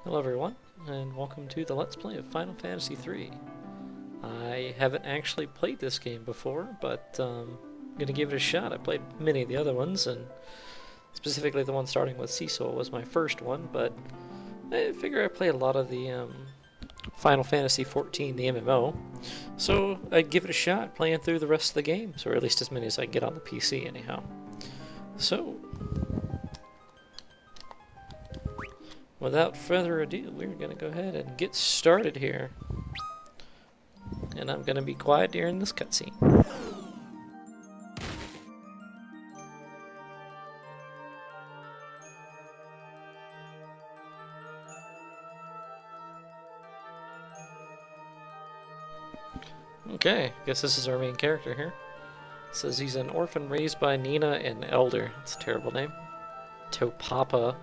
Hello everyone, and welcome to the Let's Play of Final Fantasy III. I haven't actually played this game before, but I'm going to give it a shot. I played many of the other ones, and specifically the one starting with Cecil was my first one, but I figure I played a lot of the Final Fantasy XIV, the MMO, so I'd give it a shot playing through the rest of the games, or at least as many as I can get on the PC anyhow. So, without further ado, we're going to go ahead and get started here. And I'm going to be quiet during this cutscene. Okay, guess this is our main character here. It says he's an orphan raised by Nina and Elder. That's a terrible name. Topapa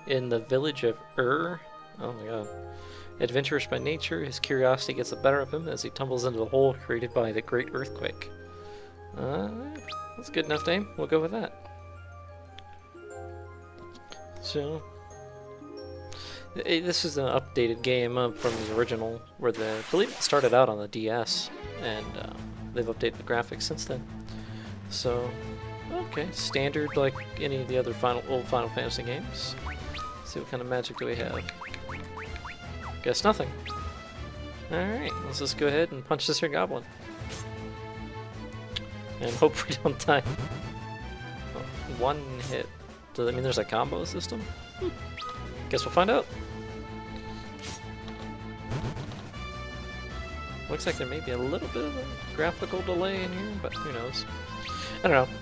in the village of Oh my god. Adventurous by nature, his curiosity gets the better of him as he tumbles into the hole created by the Great Earthquake. That's a good enough name. We'll go with that. So, this is an updated game from the original, where I believe it started out on the DS, and they've updated the graphics since then. So, okay, standard like any of the other old Final Fantasy games. Let's see what kind of magic do we have. Guess nothing. Alright, let's just go ahead and punch this here goblin. And hope we don't die. Oh, one hit. Does that mean there's a combo system? Guess we'll find out. Looks like there may be a little bit of a graphical delay in here, but who knows. I don't know.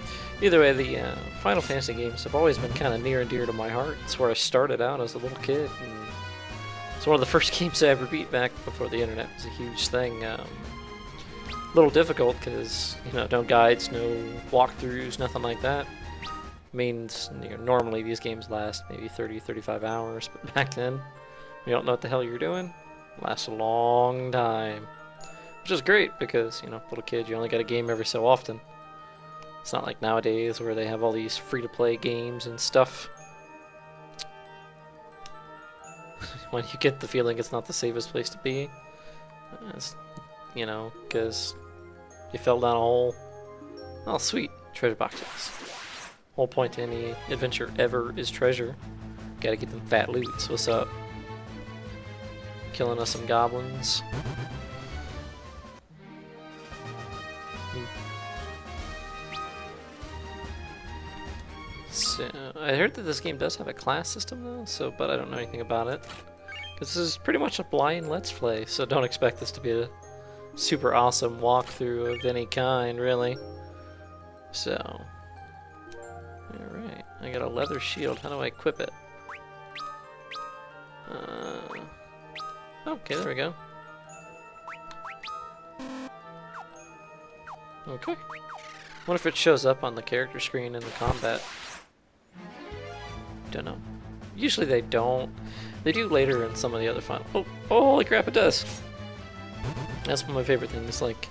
Either way, the Final Fantasy games have always been kind of near and dear to my heart. It's where I started out as a little kid, and it's one of the first games I ever beat back before the internet was a huge thing. A little difficult because, you know, no guides, no walkthroughs, nothing like that. Means, you know, normally these games last maybe 30-35 hours, but back then, you don't know what the hell you're doing. It lasts a long time. Which is great because, you know, little kid, you only got a game every so often. It's not like nowadays where they have all these free-to-play games and stuff. When you get the feeling it's not the safest place to be. You know, because you fell down a hole. Oh, sweet. Treasure boxes. Whole point to any adventure ever is treasure. Gotta get them fat loots. What's up? Killing us some goblins. So, I heard that this game does have a class system though, but I don't know anything about it. Because this is pretty much a blind Let's Play, so don't expect this to be a super awesome walkthrough of any kind, really. So, alright, I got a leather shield. How do I equip it? Okay, there we go. Okay. What if it shows up on the character screen in the combat? Don't know. Usually they don't. They do later in some of the other final. Oh, holy crap! It does. That's one of my favorite things. Like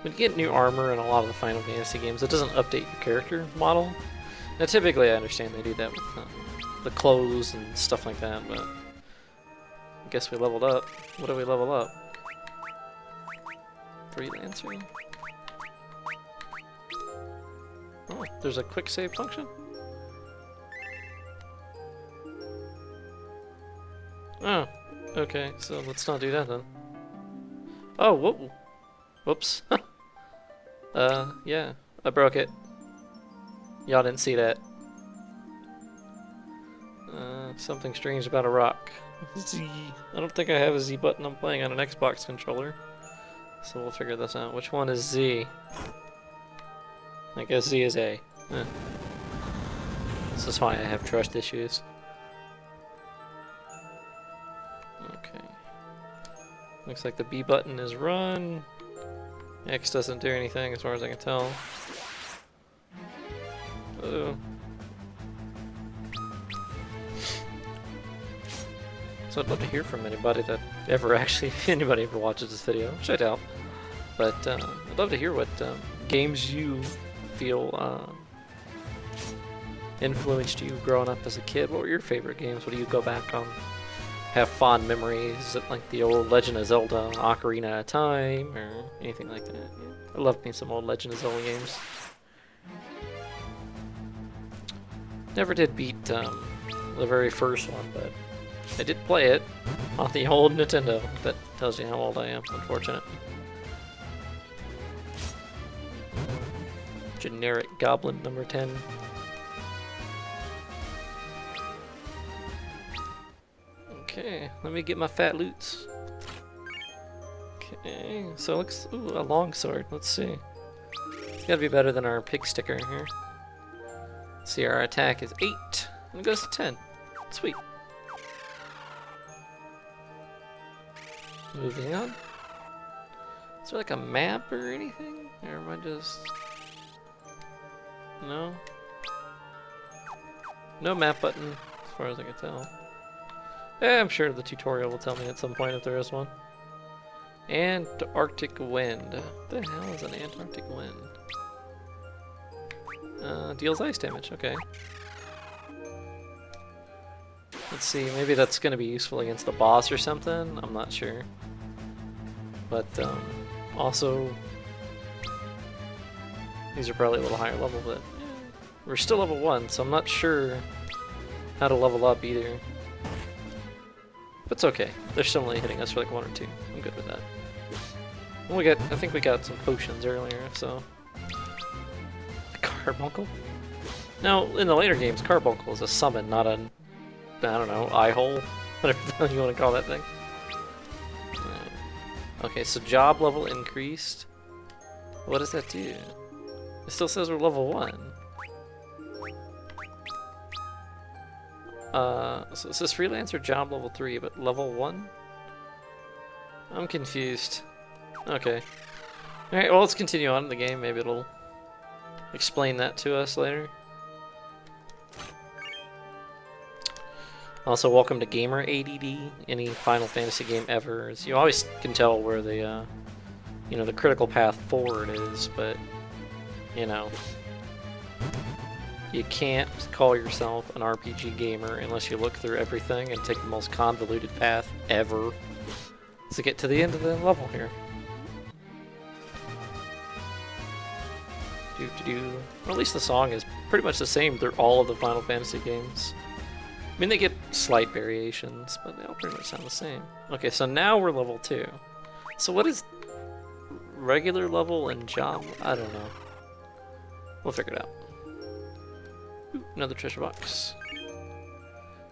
when you get new armor in a lot of the Final Fantasy games, it doesn't update your character model. Now, typically, I understand they do that with the clothes and stuff like that, but I guess we leveled up. What do we level up? Freelancing. Oh, there's a quick save function. Oh, okay, so let's not do that then. Oh, whoa. Whoops. Yeah, I broke it. Y'all didn't see that. Something strange about a rock. Z. I don't think I have a Z button. I'm playing on an Xbox controller. So we'll figure this out. Which one is Z? I guess Z is A. This is why I have trust issues. Okay. Looks like the B button is run. X doesn't do anything as far as I can tell. Oh. So I'd love to hear from anybody that ever anybody ever watches this video, which I doubt. But I'd love to hear what games you feel influenced you growing up as a kid. What were your favorite games? What do you go back on have fond memories of like the old Legend of Zelda Ocarina of Time or anything like that. Yeah. I love me some old Legend of Zelda games. Never did beat the very first one, but I did play it on the old Nintendo. That tells you how old I am, unfortunate. Generic Goblin number 10. Okay, let me get my fat loots. Okay, so it looks, ooh, a long sword. Let's see. It's gotta be better than our pig sticker here. Let's see, our attack is 8, and it goes to 10. Sweet. Moving on. Is there like a map or anything? Or am I just... No? No map button, as far as I can tell. I'm sure the tutorial will tell me at some point if there is one. Antarctic wind. What the hell is an Antarctic wind? Deals ice damage, okay. Let's see, maybe that's gonna be useful against the boss or something? I'm not sure. But, also... These are probably a little higher level, but... Yeah, we're still level 1, so I'm not sure how to level up either. But it's okay. They're still only hitting us for like 1 or 2. I'm good with that. And I think we got some potions earlier, so... Carbuncle? Now, in the later games, Carbuncle is a summon, not a... I don't know, eye hole? Whatever you want to call that thing. Okay, so job level increased. What does that do? It still says we're level 1. So it says freelancer job level 3, but level 1? I'm confused. Okay. Alright, well let's continue on in the game. Maybe it'll explain that to us later. Also, welcome to Gamer ADD. Any Final Fantasy game ever. You always can tell where the, you know, the critical path forward is, but, you know, you can't call yourself an RPG gamer unless you look through everything and take the most convoluted path ever to get to the end of the level here. Well, at least the song is pretty much the same through all of the Final Fantasy games. I mean, they get slight variations, but they all pretty much sound the same. Okay, so now we're level 2. So what is regular level and job? I don't know. We'll figure it out. Ooh, another treasure box.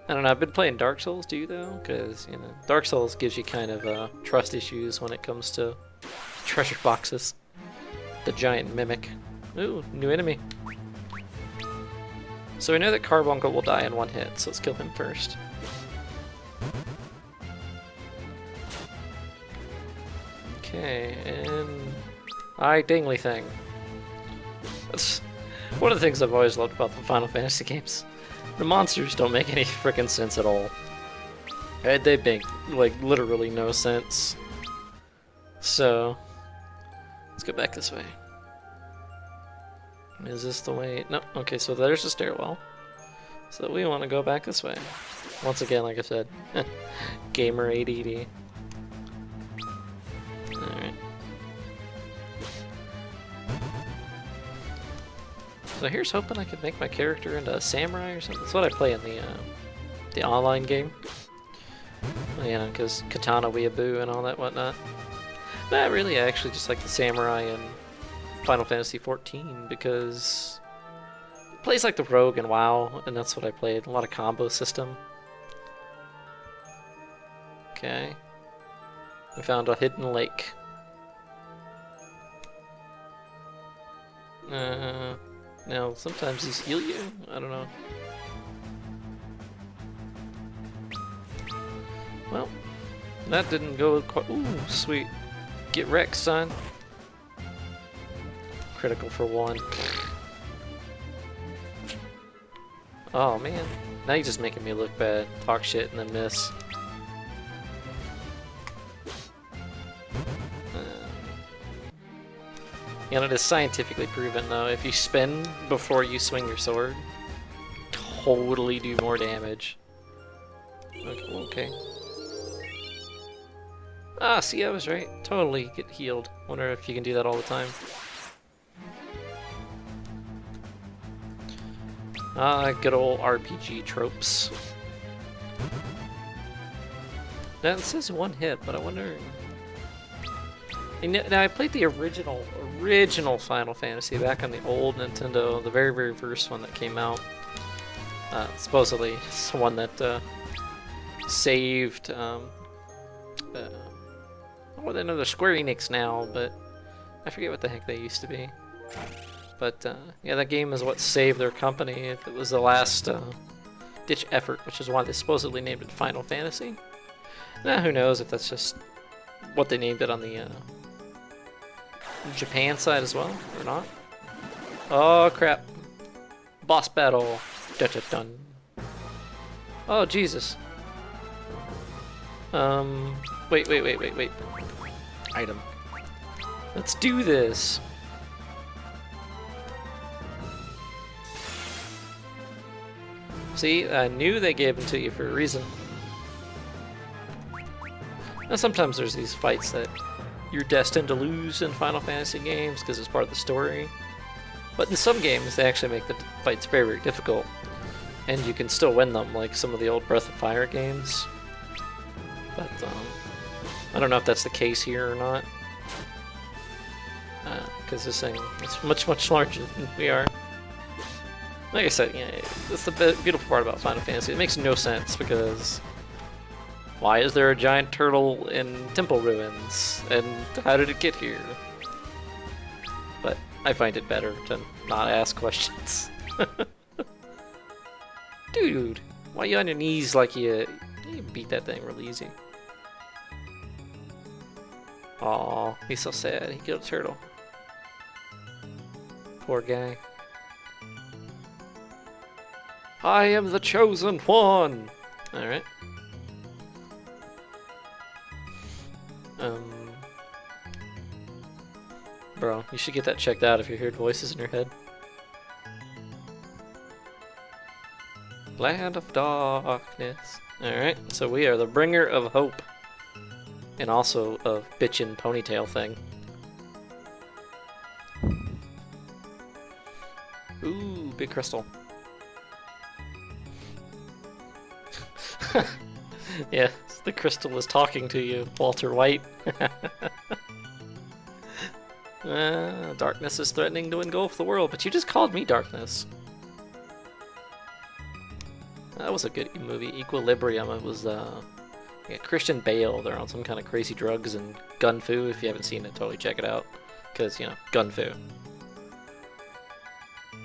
I don't know, I've been playing Dark Souls, do you though? Because, you know, Dark Souls gives you kind of trust issues when it comes to treasure boxes. The giant mimic. Ooh, new enemy. So we know that Carbuncle will die in 1 hit, so let's kill him first. Okay, and... Dingly thing. That's one of the things I've always loved about the Final Fantasy games. The monsters don't make any frickin' sense at all. They make, like, literally no sense. So... let's go back this way. Is this the way? No. Okay, so there's the stairwell. So we want to go back this way. Once again, like I said, Gamer ADD. Alright. So here's hoping I could make my character into a samurai or something. That's what I play in the online game. You know, because Katana Weeaboo and all that whatnot. Not really, I actually just like the samurai and Final Fantasy XIV because it plays like the rogue in WoW, and that's what I played. A lot of combo system. Okay. We found a hidden lake. Now, sometimes these heal you? I don't know. Well, that didn't go quite... Ooh, sweet. Get wrecked, son. Critical for 1. Oh man, now you're just making me look bad. Talk shit and then miss. You know, it is scientifically proven though, if you spin before you swing your sword, totally do more damage. Okay. Ah, see, I was right. Totally get healed. Wonder if you can do that all the time. Ah, good old RPG tropes. Now it says one hit, but I wonder. Now I played the original Final Fantasy back on the old Nintendo, the very, very first one that came out. Supposedly, it's the one that saved. Well, I know they're Square Enix now, but I forget what the heck they used to be. But yeah, that game is what saved their company. If it was the last ditch effort, which is why they supposedly named it Final Fantasy. Now, who knows if that's just what they named it on the Japan side as well, or not. Oh, crap. Boss battle. Dun-dun-dun. Oh, Jesus. Wait. Item. Let's do this. See, I knew they gave them to you for a reason. Now sometimes there's these fights that you're destined to lose in Final Fantasy games because it's part of the story. But in some games they actually make the fights very, very difficult. And you can still win them, like some of the old Breath of Fire games. But I don't know if that's the case here or not. Because this thing is much, much larger than we are. Like I said, yeah, that's the beautiful part about Final Fantasy. It makes no sense because why is there a giant turtle in temple ruins? And how did it get here? But I find it better to not ask questions. Dude, why are you on your knees like you beat that thing real easy? Aw, he's so sad. He killed a turtle. Poor guy. I am the chosen one! Alright. Bro, you should get that checked out if you heard voices in your head. Land of Darkness. Alright, so we are the bringer of hope. And also of bitchin' ponytail thing. Ooh, big crystal. Yeah, the crystal is talking to you, Walter White. Darkness is threatening to engulf the world, but you just called me Darkness. That was a good movie, Equilibrium. It was yeah, Christian Bale. They're on some kind of crazy drugs and gun fu. If you haven't seen it, totally check it out. Because, you know, gun fu.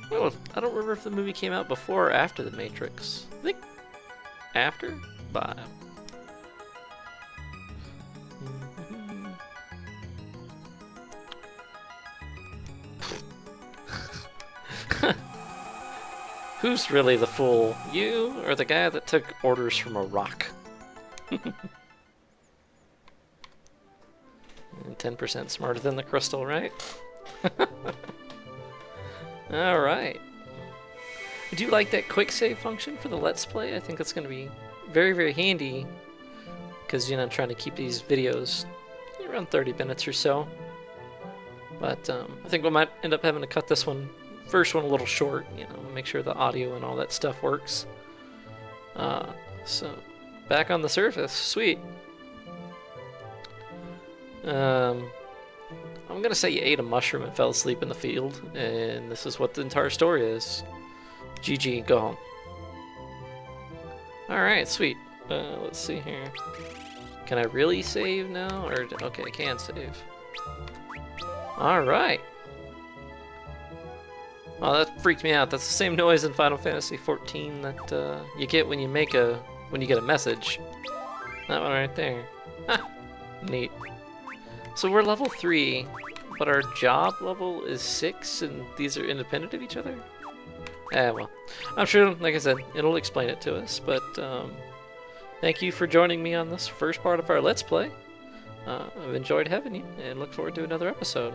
Well, I don't remember if the movie came out before or after The Matrix. I think after? Bye. Who's really the fool? You or the guy that took orders from a rock? 10% smarter than the crystal, right? Alright. Do you like that quick save function for the Let's Play? I think that's going to be very, very handy. Because, you know, I'm trying to keep these videos around 30 minutes or so. But I think we might end up having to cut this first one a little short, you know, make sure the audio and all that stuff works. So, back on the surface. Sweet. I'm gonna say you ate a mushroom and fell asleep in the field, and this is what the entire story is. GG, go home. Alright, sweet. Let's see here. Can I really save now? Or okay, I can save. Alright. Oh, that freaked me out. That's the same noise in Final Fantasy XIV that you get when you get a message. That one right there. Ha! Neat. So we're level 3, but our job level is 6, and these are independent of each other? Well. I'm sure, like I said, it'll explain it to us, but thank you for joining me on this first part of our Let's Play. I've enjoyed having you, and look forward to another episode.